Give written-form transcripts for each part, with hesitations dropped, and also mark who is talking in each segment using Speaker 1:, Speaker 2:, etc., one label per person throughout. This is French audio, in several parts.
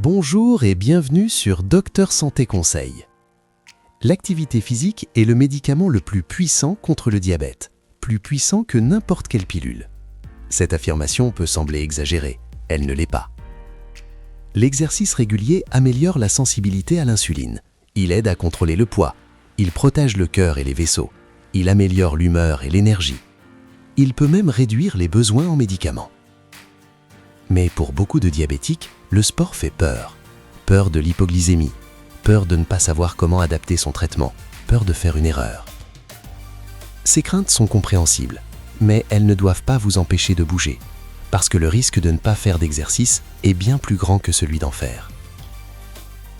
Speaker 1: Bonjour et bienvenue sur Docteur Santé Conseil. L'activité physique est le médicament le plus puissant contre le diabète, plus puissant que n'importe quelle pilule. Cette affirmation peut sembler exagérée, elle ne l'est pas. L'exercice régulier améliore la sensibilité à l'insuline, il aide à contrôler le poids, il protège le cœur et les vaisseaux, il améliore l'humeur et l'énergie. Il peut même réduire les besoins en médicaments. Mais pour beaucoup de diabétiques, le sport fait peur. Peur de l'hypoglycémie, peur de ne pas savoir comment adapter son traitement, peur de faire une erreur. Ces craintes sont compréhensibles, mais elles ne doivent pas vous empêcher de bouger, parce que le risque de ne pas faire d'exercice est bien plus grand que celui d'en faire.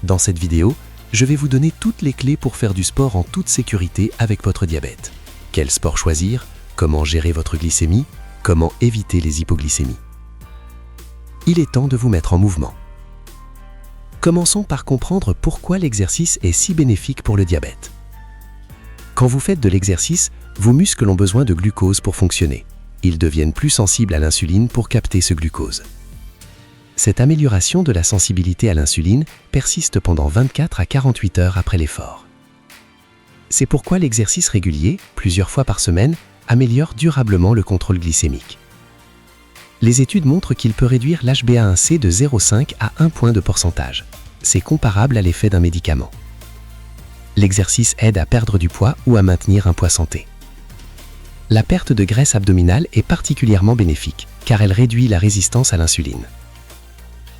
Speaker 1: Dans cette vidéo, je vais vous donner toutes les clés pour faire du sport en toute sécurité avec votre diabète. Quel sport choisir, comment gérer votre glycémie, comment éviter les hypoglycémies. Il est temps de vous mettre en mouvement. Commençons par comprendre pourquoi l'exercice est si bénéfique pour le diabète. Quand vous faites de l'exercice, vos muscles ont besoin de glucose pour fonctionner. Ils deviennent plus sensibles à l'insuline pour capter ce glucose. Cette amélioration de la sensibilité à l'insuline persiste pendant 24 à 48 heures après l'effort. C'est pourquoi l'exercice régulier, plusieurs fois par semaine, améliore durablement le contrôle glycémique. Les études montrent qu'il peut réduire l'HbA1c de 0,5 à 1 point de pourcentage. C'est comparable à l'effet d'un médicament. L'exercice aide à perdre du poids ou à maintenir un poids santé. La perte de graisse abdominale est particulièrement bénéfique, car elle réduit la résistance à l'insuline.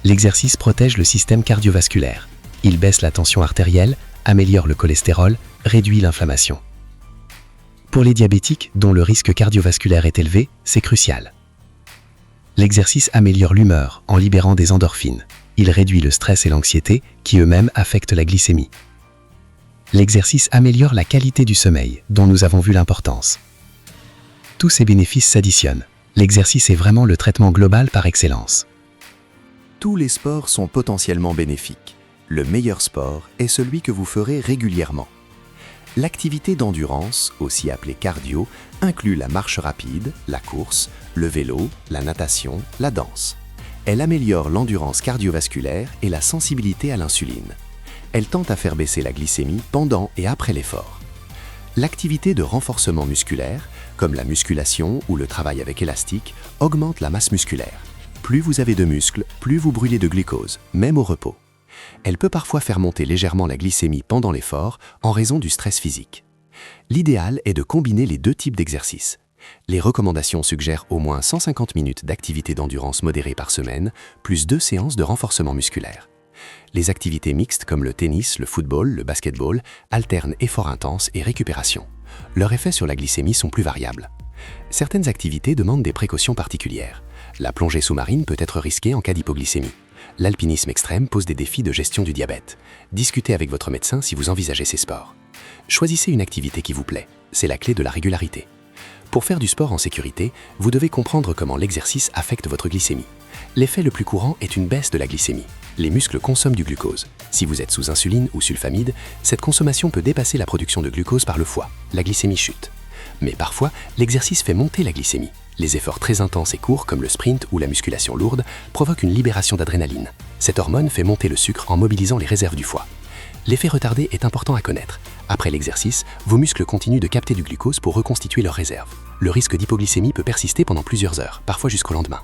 Speaker 1: L'exercice protège le système cardiovasculaire. Il baisse la tension artérielle, améliore le cholestérol, réduit l'inflammation. Pour les diabétiques dont le risque cardiovasculaire est élevé, c'est crucial. L'exercice améliore l'humeur en libérant des endorphines. Il réduit le stress et l'anxiété qui eux-mêmes affectent la glycémie. L'exercice améliore la qualité du sommeil dont nous avons vu l'importance. Tous ces bénéfices s'additionnent. L'exercice est vraiment le traitement global par excellence.
Speaker 2: Tous les sports sont potentiellement bénéfiques. Le meilleur sport est celui que vous ferez régulièrement. L'activité d'endurance, aussi appelée cardio, inclut la marche rapide, la course, le vélo, la natation, la danse. Elle améliore l'endurance cardiovasculaire et la sensibilité à l'insuline. Elle tente à faire baisser la glycémie pendant et après l'effort. L'activité de renforcement musculaire, comme la musculation ou le travail avec élastique, augmente la masse musculaire. Plus vous avez de muscles, plus vous brûlez de glucose, même au repos. Elle peut parfois faire monter légèrement la glycémie pendant l'effort en raison du stress physique. L'idéal est de combiner les deux types d'exercices. Les recommandations suggèrent au moins 150 minutes d'activité d'endurance modérée par semaine, plus 2 séances de renforcement musculaire. Les activités mixtes comme le tennis, le football, le basketball alternent effort intense et récupération. Leurs effets sur la glycémie sont plus variables. Certaines activités demandent des précautions particulières. La plongée sous-marine peut être risquée en cas d'hypoglycémie. L'alpinisme extrême pose des défis de gestion du diabète. Discutez avec votre médecin si vous envisagez ces sports. Choisissez une activité qui vous plaît, c'est la clé de la régularité. Pour faire du sport en sécurité, vous devez comprendre comment l'exercice affecte votre glycémie. L'effet le plus courant est une baisse de la glycémie. Les muscles consomment du glucose. Si vous êtes sous insuline ou sulfamide, cette consommation peut dépasser la production de glucose par le foie. La glycémie chute. Mais parfois, l'exercice fait monter la glycémie. Les efforts très intenses et courts, comme le sprint ou la musculation lourde, provoquent une libération d'adrénaline. Cette hormone fait monter le sucre en mobilisant les réserves du foie. L'effet retardé est important à connaître. Après l'exercice, vos muscles continuent de capter du glucose pour reconstituer leurs réserves. Le risque d'hypoglycémie peut persister pendant plusieurs heures, parfois jusqu'au lendemain.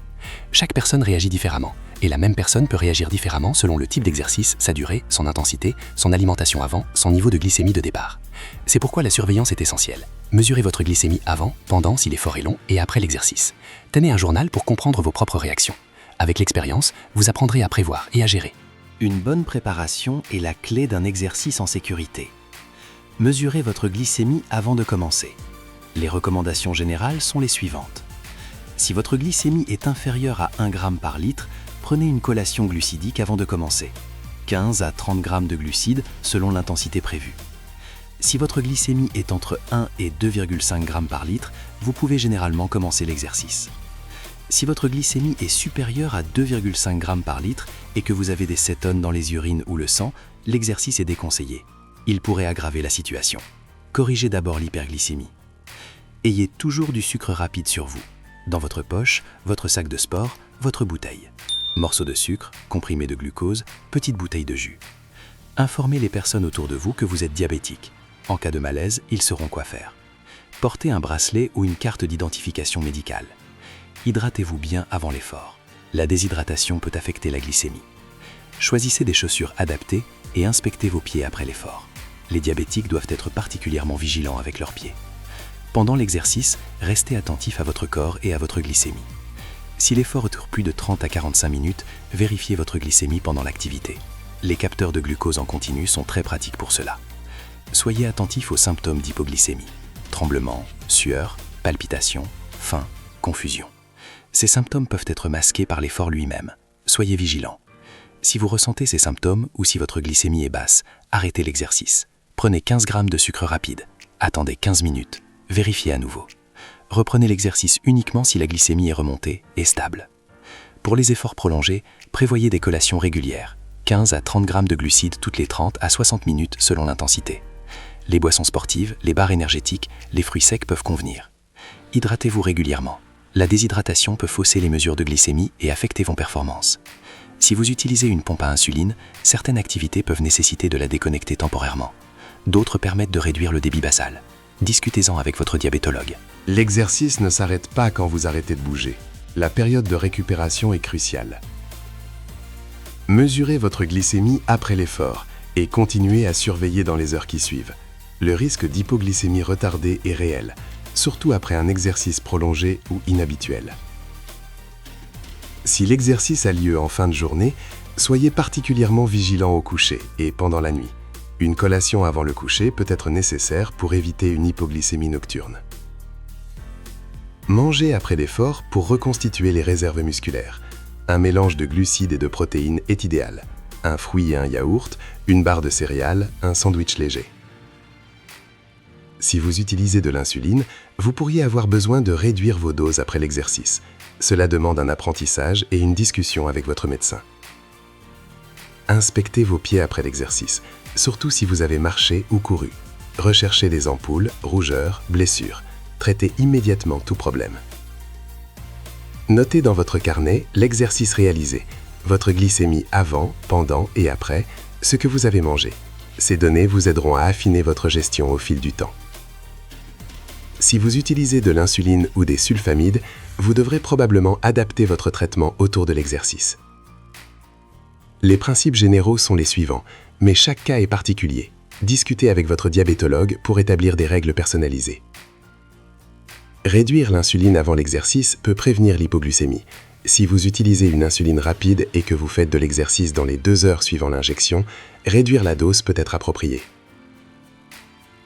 Speaker 2: Chaque personne réagit différemment, et la même personne peut réagir différemment selon le type d'exercice, sa durée, son intensité, son alimentation avant, son niveau de glycémie de départ. C'est pourquoi la surveillance est essentielle. Mesurez votre glycémie avant, pendant si l'effort est long et après l'exercice. Tenez un journal pour comprendre vos propres réactions. Avec l'expérience, vous apprendrez à prévoir et à gérer.
Speaker 3: Une bonne préparation est la clé d'un exercice en sécurité. Mesurez votre glycémie avant de commencer. Les recommandations générales sont les suivantes. Si votre glycémie est inférieure à 1 g par litre, prenez une collation glucidique avant de commencer. 15 à 30 g de glucides selon l'intensité prévue. Si votre glycémie est entre 1 et 2,5 g par litre, vous pouvez généralement commencer l'exercice. Si votre glycémie est supérieure à 2,5 g par litre et que vous avez des cétones dans les urines ou le sang, l'exercice est déconseillé. Il pourrait aggraver la situation. Corrigez d'abord l'hyperglycémie. Ayez toujours du sucre rapide sur vous, dans votre poche, votre sac de sport, votre bouteille. Morceaux de sucre, comprimés de glucose, petites bouteilles de jus. Informez les personnes autour de vous que vous êtes diabétique. En cas de malaise, ils sauront quoi faire. Portez un bracelet ou une carte d'identification médicale. Hydratez-vous bien avant l'effort. La déshydratation peut affecter la glycémie. Choisissez des chaussures adaptées et inspectez vos pieds après l'effort. Les diabétiques doivent être particulièrement vigilants avec leurs pieds. Pendant l'exercice, restez attentif à votre corps et à votre glycémie. Si l'effort dure plus de 30 à 45 minutes, vérifiez votre glycémie pendant l'activité. Les capteurs de glucose en continu sont très pratiques pour cela. Soyez attentif aux symptômes d'hypoglycémie. Tremblements, sueur, palpitations, faim, confusion. Ces symptômes peuvent être masqués par l'effort lui-même. Soyez vigilant. Si vous ressentez ces symptômes ou si votre glycémie est basse, arrêtez l'exercice. Prenez 15 g de sucre rapide. Attendez 15 minutes. Vérifiez à nouveau. Reprenez l'exercice uniquement si la glycémie est remontée et stable. Pour les efforts prolongés, prévoyez des collations régulières. 15 à 30 g de glucides toutes les 30 à 60 minutes selon l'intensité. Les boissons sportives, les barres énergétiques, les fruits secs peuvent convenir. Hydratez-vous régulièrement. La déshydratation peut fausser les mesures de glycémie et affecter vos performances. Si vous utilisez une pompe à insuline, certaines activités peuvent nécessiter de la déconnecter temporairement. D'autres permettent de réduire le débit basal. Discutez-en avec votre diabétologue.
Speaker 1: L'exercice ne s'arrête pas quand vous arrêtez de bouger. La période de récupération est cruciale. Mesurez votre glycémie après l'effort et continuez à surveiller dans les heures qui suivent. Le risque d'hypoglycémie retardée est réel, surtout après un exercice prolongé ou inhabituel. Si l'exercice a lieu en fin de journée, soyez particulièrement vigilant au coucher et pendant la nuit. Une collation avant le coucher peut être nécessaire pour éviter une hypoglycémie nocturne. Mangez après l'effort pour reconstituer les réserves musculaires. Un mélange de glucides et de protéines est idéal. Un fruit et un yaourt, une barre de céréales, un sandwich léger. Si vous utilisez de l'insuline, vous pourriez avoir besoin de réduire vos doses après l'exercice. Cela demande un apprentissage et une discussion avec votre médecin. Inspectez vos pieds après l'exercice, surtout si vous avez marché ou couru. Recherchez des ampoules, rougeurs, blessures. Traitez immédiatement tout problème. Notez dans votre carnet l'exercice réalisé, votre glycémie avant, pendant et après, ce que vous avez mangé. Ces données vous aideront à affiner votre gestion au fil du temps. Si vous utilisez de l'insuline ou des sulfamides, vous devrez probablement adapter votre traitement autour de l'exercice. Les principes généraux sont les suivants, mais chaque cas est particulier. Discutez avec votre diabétologue pour établir des règles personnalisées. Réduire l'insuline avant l'exercice peut prévenir l'hypoglycémie. Si vous utilisez une insuline rapide et que vous faites de l'exercice dans les 2 heures suivant l'injection, réduire la dose peut être approprié.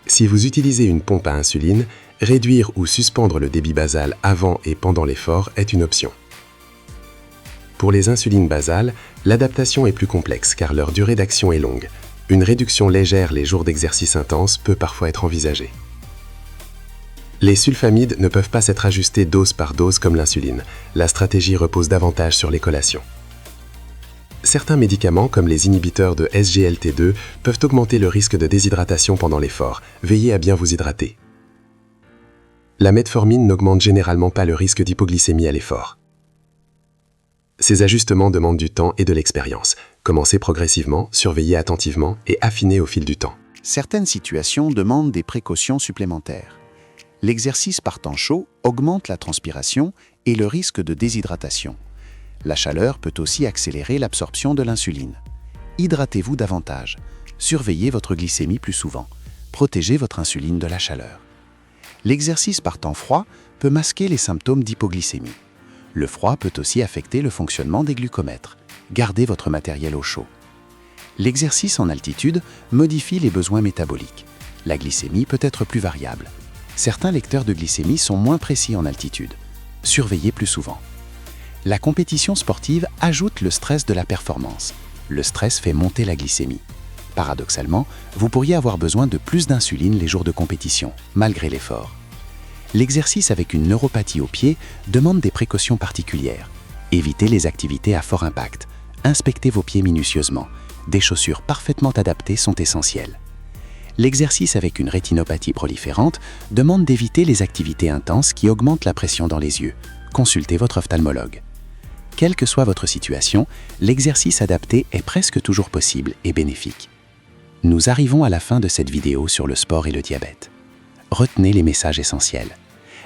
Speaker 1: Si vous utilisez une pompe à insuline, réduire ou suspendre le débit basal avant et pendant l'effort est une option. Pour les insulines basales, l'adaptation est plus complexe car leur durée d'action est longue. Une réduction légère les jours d'exercice intense peut parfois être envisagée. Les sulfamides ne peuvent pas s'être ajustés dose par dose comme l'insuline. La stratégie repose davantage sur les collations. Certains médicaments, comme les inhibiteurs de SGLT2, peuvent augmenter le risque de déshydratation pendant l'effort. Veillez à bien vous hydrater. La metformine n'augmente généralement pas le risque d'hypoglycémie à l'effort. Ces ajustements demandent du temps et de l'expérience. Commencez progressivement, surveillez attentivement et affinez au fil du temps.
Speaker 2: Certaines situations demandent des précautions supplémentaires. L'exercice par temps chaud augmente la transpiration et le risque de déshydratation. La chaleur peut aussi accélérer l'absorption de l'insuline. Hydratez-vous davantage. Surveillez votre glycémie plus souvent. Protégez votre insuline de la chaleur. L'exercice par temps froid peut masquer les symptômes d'hypoglycémie. Le froid peut aussi affecter le fonctionnement des glucomètres. Gardez votre matériel au chaud. L'exercice en altitude modifie les besoins métaboliques. La glycémie peut être plus variable. Certains lecteurs de glycémie sont moins précis en altitude. Surveillez plus souvent. La compétition sportive ajoute le stress de la performance. Le stress fait monter la glycémie. Paradoxalement, vous pourriez avoir besoin de plus d'insuline les jours de compétition, malgré l'effort. L'exercice avec une neuropathie au pied demande des précautions particulières. Évitez les activités à fort impact. Inspectez vos pieds minutieusement. Des chaussures parfaitement adaptées sont essentielles. L'exercice avec une rétinopathie proliférante demande d'éviter les activités intenses qui augmentent la pression dans les yeux. Consultez votre ophtalmologue.
Speaker 1: Quelle que soit votre situation, l'exercice adapté est presque toujours possible et bénéfique. Nous arrivons à la fin de cette vidéo sur le sport et le diabète. Retenez les messages essentiels.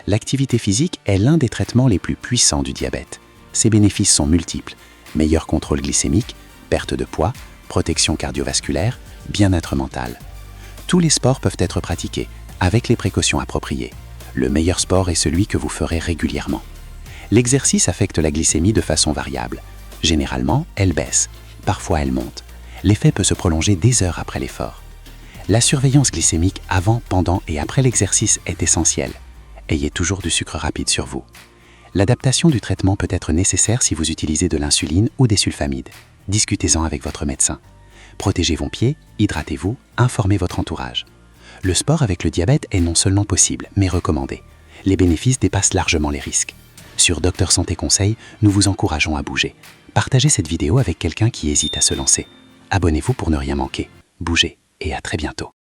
Speaker 1: L'activité physique est l'un des traitements les plus puissants du diabète. Ses bénéfices sont multiples: meilleur contrôle glycémique, perte de poids, protection cardiovasculaire, bien-être mental. Tous les sports peuvent être pratiqués avec les précautions appropriées. Le meilleur sport est celui que vous ferez régulièrement. L'exercice affecte la glycémie de façon variable. Généralement, elle baisse. Parfois, elle monte. L'effet peut se prolonger des heures après l'effort. La surveillance glycémique avant, pendant et après l'exercice est essentielle. Ayez toujours du sucre rapide sur vous. L'adaptation du traitement peut être nécessaire si vous utilisez de l'insuline ou des sulfamides. Discutez-en avec votre médecin. Protégez vos pieds, hydratez-vous, informez votre entourage. Le sport avec le diabète est non seulement possible, mais recommandé. Les bénéfices dépassent largement les risques. Sur Docteur Santé Conseil, nous vous encourageons à bouger. Partagez cette vidéo avec quelqu'un qui hésite à se lancer. Abonnez-vous pour ne rien manquer. Bougez et à très bientôt.